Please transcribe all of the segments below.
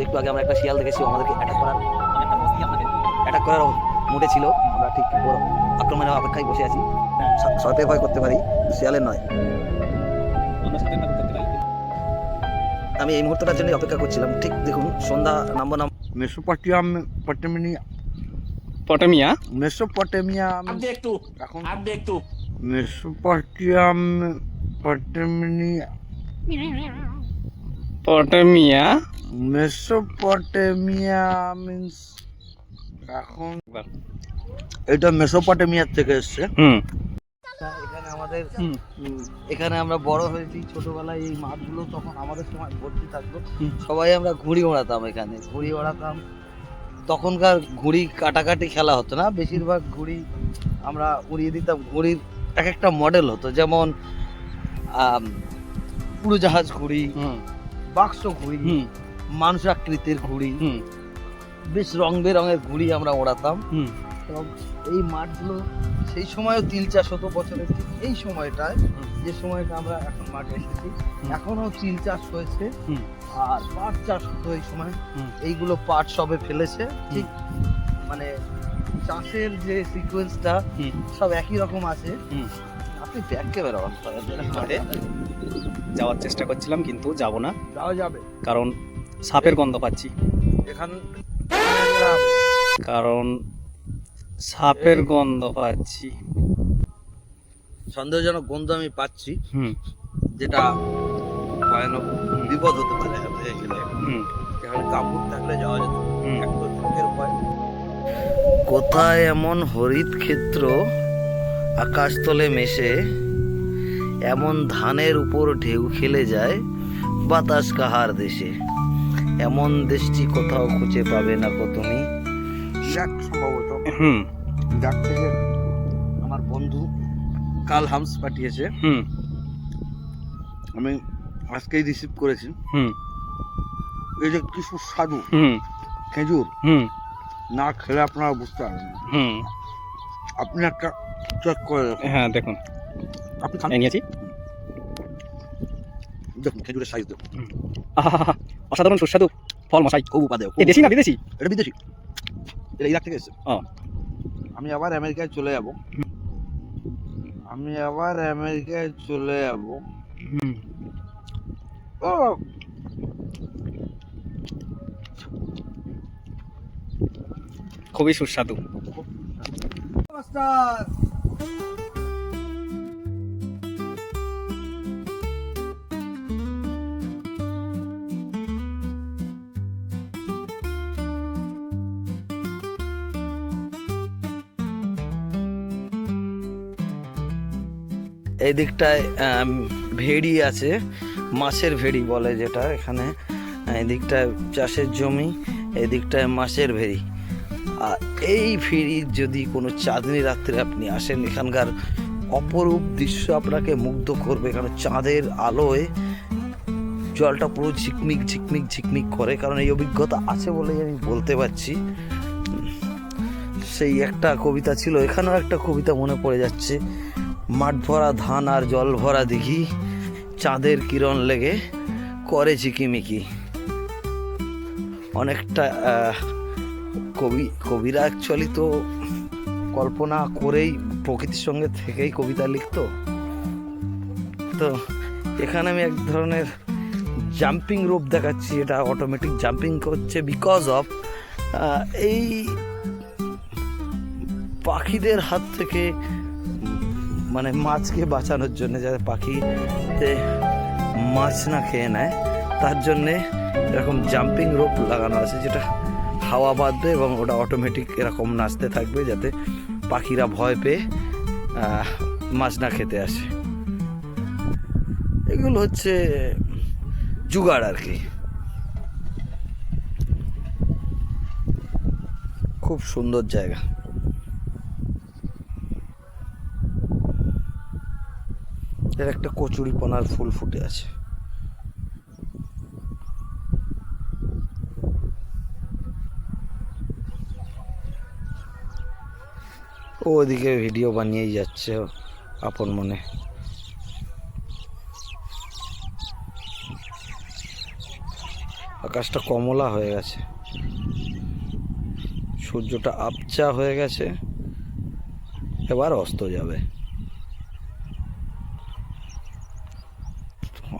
একটু আগে আমরা একটা শিয়াল দেখেছি, আমাদেরকে অ্যাটাক করার মুডে ছিল। আমরা ঠিক ওর আক্রমণের অপেক্ষায় বসে আছি। সাপে ভয় করতে পারি, শিয়ালের নয়। আমি এই মুহূর্তটার জন্য অপেক্ষা করছিলাম। ঠিক দেখুন, সন্ধ্যা নামবো নাম পটামিয়া মেসোপটেমিয়া মিন্স এখন এটা মেসোপটেমিয়া থেকে এসছে। এখানে আমাদের এখানে আমরা বড় হয়েছি ছোটবেলায়। এই মাঠগুলো তখন আমাদের সময় ভর্তি থাকতো। সবাই আমরা ঘুড়ি ওড়াতাম, এখানে ঘুড়ি ওড়াতাম। তখনকার ঘুড়ি কাটাকাটি খেলা হতো না, বেশিরভাগ ঘুড়ি আমরা উড়িয়ে দিতাম। ঘুড়ির এক একটা মডেল হতো, যেমন উড়োজাহাজ ঘুড়ি, বাক্স ঘুড়ি, মানুষ আকৃতির ঘুড়ি, বেশ রং বেরঙের ঘুড়ি আমরা ওড়াতাম। এবং এই মাঠগুলো সেই সময়ও তিল চাষ হতো বছরের ঠিক এই সময়টায়, যে সময়টা আমরা এখন মাঠে এসেছি। এখনো তিল চাষ হয়েছে আর পাট চাষ হতো এই সময়। এইগুলো পাট সবে ফেলেছে। ঠিক মানে চাষের যে সিকোয়েন্সটা সব একই রকম আছে। আপনি ব্যাগকে বেরোবেন মাঠে যাওয়ার চেষ্টা করছিলাম, কিন্তু যাব না, যাওয়া যাবে কারণ সাপের গন্ধ পাচ্ছি। কারণ সাপের গন্ধ পাচ্ছি, সন্দেহজনক গন্ধ আমি পাচ্ছি, যেটা ভয়ানক বিপদ হতে পারে। এখানে কাপড় থাকলে যাওয়া যেত। কোথায় এমন হরিত ক্ষেত্র আকাশতলে মেশে, এমন ধানের উপর ঢেউ খেলে যায় বাতাস কাহার দেশে, এমন দেশটি কোথাও খুঁজে পাবে না কো তুমি। সম্ভবত যার থেকে আমার বন্ধু কাল হামস পাঠিয়েছে, আমি আজকেই রিসিভ করেছি। এই যে কি সুস্বাদু খেজুর, না খেলে আপনারা বুঝতে পারবেন না। আপনি একটা চেক করে দেখুন। হ্যাঁ দেখুন, আপনি খান, নিয়েছি, দেখুন খেজুরের সাইজ দেখুন। অসাধারণ সুস্বাদু ফল মশাই। খুব উপাদেয়। দেশি না বিদেশি? এটা বিদেশি, এটা ইরাক থেকে এসেছে। ও, আমি আবার আমেরিকায় চলে যাব। ও খুবই সুস্বাদু। নমস্কার। এই দিকটায় ভেড়ি আছে, মাছের ভেড়ি বলে যেটা এখানে। এই দিকটায় চাষের জমি, এই দিকটায় মাছের ভেড়ি। আর এই ভেড়ির যদি কোনো চাঁদনি রাত্রে আপনি আসেন, এখানকার অপরূপ দৃশ্য আপনাকে মুগ্ধ করবে। কারণ চাঁদের আলোয় জলটা পুরো ঝিকমিক ঝিকমিক ঝিকমিক করে। কারণ এই অভিজ্ঞতা আছে বলেই আমি বলতে পারছি। সেই একটা কবিতা ছিল, এখানেও একটা কবিতা মনে পড়ে যাচ্ছে। মাঠ ভরা ধান আর জল ভরা দিঘি, চাঁদের কিরণ লেগে করে ঝিকিমিকি। অনেকটা কবিরা অ্যাকচুয়ালি তো কল্পনা করেই প্রকৃতির সঙ্গে থেকেই কবিতা লিখতো। তো এখানে আমি এক ধরনের জাম্পিং রোপ দেখাচ্ছি। এটা অটোমেটিক জাম্পিং করছে বিকজ অফ এই পাখিদের হাত থেকে, মানে মাছকে বাঁচানোর জন্য, যাতে পাখিতে মাছ না খেয়ে নেয়, তার জন্যে এরকম জাম্পিং রোপ লাগানো আছে, যেটা হাওয়া বাঁধবে এবং ওটা অটোমেটিক এরকম নাচতে থাকবে, যাতে পাখিরা ভয় পেয়ে মাছ না খেতে আসে। এগুলো হচ্ছে জুগাড় আর কি। খুব সুন্দর জায়গা। এর একটা কচুরিপনার ফুল ফুটে আছে। ওদিকে ভিডিও বানিয়েই যাচ্ছে আপন মনে। আকাশটা কমলা হয়ে গেছে, সূর্যটা আবছা হয়ে গেছে, এবার অস্ত যাবে।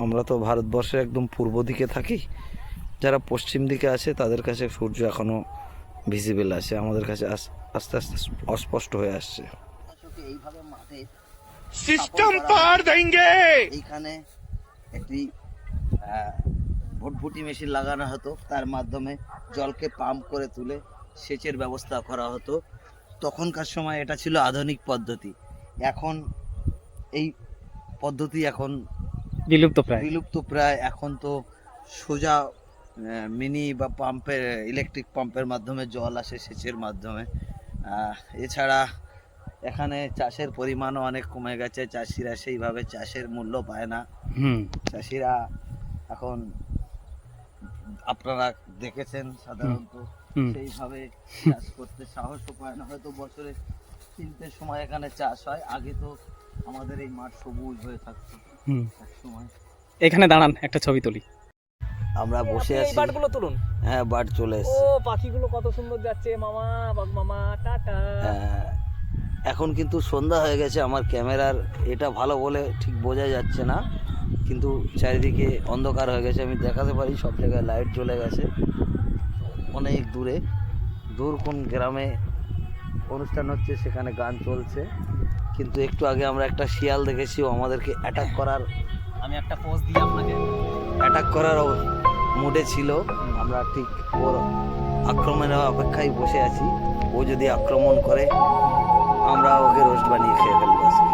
আমরা তো ভারতবর্ষের একদম পূর্ব দিকে থাকি, যারা পশ্চিম দিকে আছে তাদের কাছে সূর্য এখনো ভিজিবল আছে, আমাদের কাছে আস্তে আস্তে অস্পষ্ট হয়ে আসছে। এইভাবে মাঠে সিস্টেম পার দেंगे। এইখানে একটি ভুটভুটি মেশিন লাগানো হতো, তার মাধ্যমে জলকে পাম্প করে তুলে সেচের ব্যবস্থা করা হতো। তখনকার সময় এটা ছিল আধুনিক পদ্ধতি। এখন এই পদ্ধতি এখন বিলুপ্ত প্রায়। এখন তো সোজা মিনি বা পাম্পের, ইলেকট্রিক পাম্পের মাধ্যমে জল আসে সেচের মাধ্যমে। এছাড়া এখানে চাষের পরিমাণও অনেক কমে গেছে, চাষিরা সেইভাবে চাষের মূল্য পায় না। চাষিরা এখন আপনারা দেখেছেন সাধারণত সেইভাবে চাষ করতে সাহসও পায় না। হয়তো বছরে 3টের সময় এখানে চাষ হয়। আগে তো আমাদের এই মাঠ সবুজ হয়ে থাকতো এক সময়। এখানে দাঁড়ান, একটা ছবি তুলি। আমরা বসে আছি। বার্ডগুলো তুলুন। হ্যাঁ, বার্ড চলে ও এসেছে। পাখিগুলো কত সুন্দর যাচ্ছে। মামা বাঘ মামা টাটা। এখন কিন্তু সন্ধ্যা হয়ে গেছে, আমার ক্যামেরার এটা ভালো বলে ঠিক বোঝা যাচ্ছে না, কিন্তু চারিদিকে অন্ধকার হয়ে গেছে। আমি দেখাতে পারি সব জায়গায় লাইট জ্বলে গেছে। অনেক দূর কোন গ্রামে অনুষ্ঠান হচ্ছে, সেখানে গান চলছে। কিন্তু একটু আগে আমরা একটা শিয়াল দেখেছি, ও আমাদেরকে অ্যাটাক করার, আমি একটা পোজ দিই আপনাকে। অ্যাটাক করার মুডে ছিল। আমরা ঠিক ওর আক্রমণের অপেক্ষায় বসে আছি। ও যদি আক্রমণ করে আমরা ওকে রোস্ট বানিয়ে খেয়ে ফেলবো আজকে।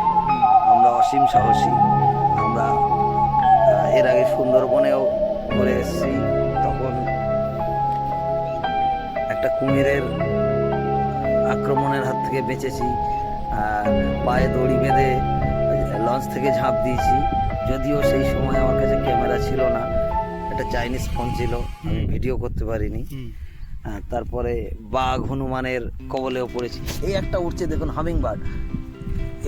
আমরা অসীম সাহসী। আমরা এর আগে সুন্দরবনেও ঘুরে এসেছি, তখন একটা কুমিরের আক্রমণের হাত থেকে বেঁচেছি। পায়ে দড়ি বেঁধে লঞ্চ থেকে ঝাঁপ দিয়েছি, যদিও সেই সময় আমার কাছে ক্যামেরা ছিল না, একটা চাইনিজ ফোন ছিল, আমি ভিডিও করতে পারিনি। তারপরে বাঘ হনুমানের কবলেও পড়েছি। এই একটা উঠছে দেখুন, হামিং বার্ড।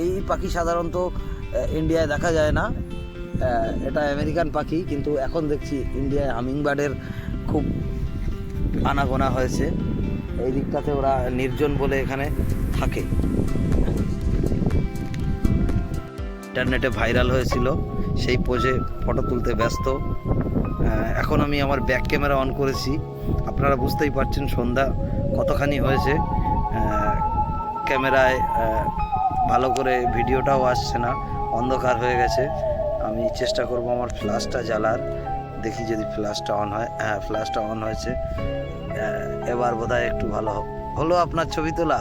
এই পাখি সাধারণত ইন্ডিয়ায় দেখা যায় না, এটা আমেরিকান পাখি, কিন্তু এখন দেখছি ইন্ডিয়ায় হামিং বার্ডের খুব আনাগোনা হয়েছে। এই দিকটাতে ওরা নির্জন বলে এখানে থাকে। ইন্টারনেটে ভাইরাল হয়েছিল, সেই পোজে ফটো তুলতে ব্যস্ত। এখন আমি আমার ব্যাক ক্যামেরা অন করেছি, আপনারা বুঝতেই পারছেন সন্ধ্যা কতখানি হয়েছে। ক্যামেরায় ভালো করে ভিডিওটাও আসছে না, অন্ধকার হয়ে গেছে। আমি চেষ্টা করব আমার ফ্ল্যাশটা জ্বালার, দেখি যদি ফ্ল্যাশটা অন হয়। হ্যাঁ, ফ্ল্যাশটা অন হয়েছে। এবার বোধহয় একটু ভালো হলো আপনার ছবি তোলা।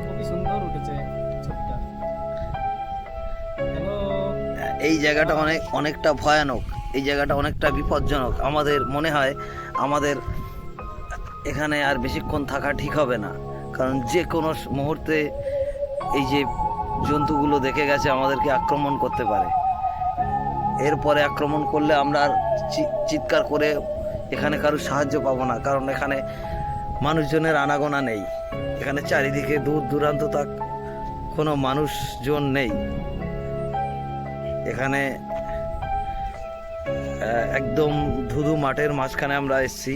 খুবই সুন্দর উঠেছে ছবিটা। এই জায়গাটা অনেকটা ভয়ানক, এই জায়গাটা অনেকটা বিপজ্জনক। আমাদের মনে হয় আমাদের এখানে আর বেশিক্ষণ থাকা ঠিক হবে না, কারণ যে কোনো মুহূর্তে এই যে জন্তুগুলো দেখে গেছে আমাদেরকে আক্রমণ করতে পারে। এরপরে আক্রমণ করলে আমরা আর চিৎকার করে এখানে কারো সাহায্য পাবো না, কারণ এখানে মানুষজনের আনাগোনা নেই। এখানে চারিদিকে দূর দূরান্ত তাক কোনো মানুষজন নেই। এখানে একদম ধুধু মাঠের মাঝখানে আমরা এসেছি।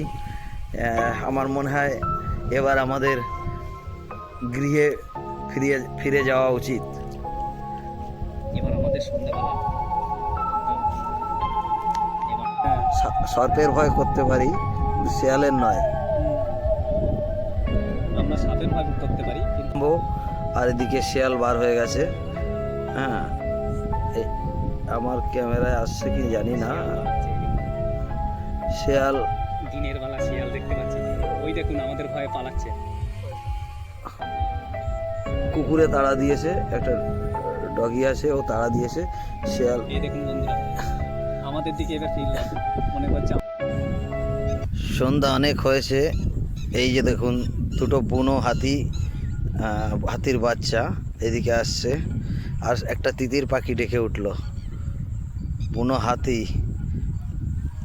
আমার মনে হয় এবার আমাদের গৃহে ফিরে যাওয়া উচিত। এবার আমাদের সন্ধ্যাবেলা সর্পের ভয় করতে পারি, শিয়ালের নয়। আমরা সাপের ভয় করতে পারি, কিন্তু আর এদিকে শিয়াল বার হয়ে গেছে। হ্যাঁ, আমার ক্যামেরায় আসছে কি জানি না। শিয়াল, দিনের বেলা শিয়াল দেখতে পাচ্ছি। ওই দেখুন আমাদের ভয়ে পালাচ্ছে। কুকুরে তাড়া দিয়েছে, একটা ডগি আছে, ও তাড়া দিয়েছে। শিয়াল, এই দেখুন বন্ধুরা আমাদের দিকে এবার ফিরলাম, মনে করছে। সন্ধ্যা অনেক হয়েছে। এই যে দেখুন দুটো বুনো হাতির বাচ্চা এদিকে আসছে, আর একটা তিতির পাখি ডেকে উঠলো। বুনো হাতি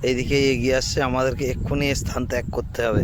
এইদিকে এগিয়ে আসছে, আমাদেরকে এক্ষুনি স্থান ত্যাগ করতে হবে।